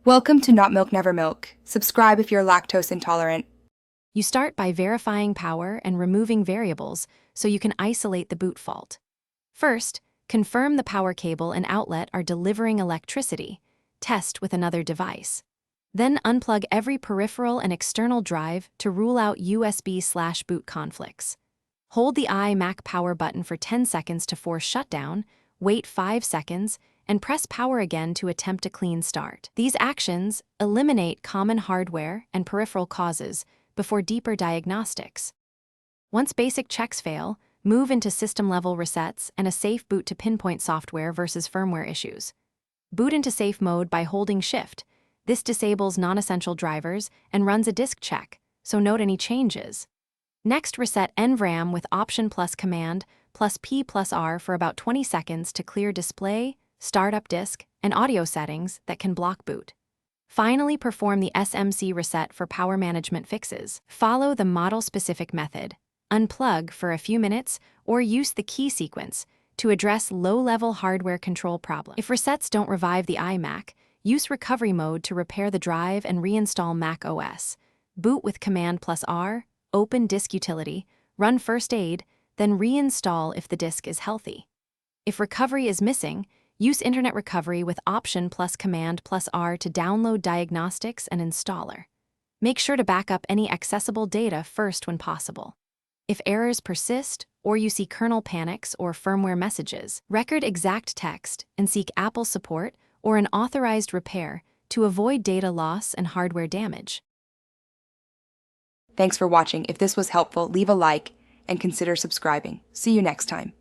Welcome to Not Milk Never Milk. Subscribe if you're lactose intolerant. You start by verifying power and removing variables so you can isolate the boot fault. First, confirm the power cable and outlet are delivering electricity. Test with another device. Then unplug every peripheral and external drive to rule out USB/boot conflicts. Hold the Imac power button for 10 seconds to force shutdown, wait 5 seconds, and press power again to attempt a clean start. These actions eliminate common hardware and peripheral causes before deeper diagnostics. Once basic checks fail, move into system-level resets and a safe boot to pinpoint software versus firmware issues. Boot into safe mode by holding Shift. This disables non-essential drivers and runs a disk check, so note any changes. Next, reset NVRAM with Option plus Command plus P plus R for about 20 seconds to clear display, startup disk, and audio settings that can block boot. Finally, perform the SMC reset for power management fixes. Follow the model-specific method. Unplug for a few minutes or use the key sequence to address low-level hardware control problems. If resets don't revive the iMac, use recovery mode to repair the drive and reinstall Mac OS. Boot with Command plus R, open disk utility, run first aid, then reinstall if the disk is healthy. If recovery is missing, use Internet Recovery with Option plus Command plus R to download diagnostics and installer. Make sure to back up any accessible data first when possible. If errors persist, or you see kernel panics or firmware messages, record exact text and seek Apple support or an authorized repair to avoid data loss and hardware damage. Thanks for watching. If this was helpful, leave a like and consider subscribing. See you next time.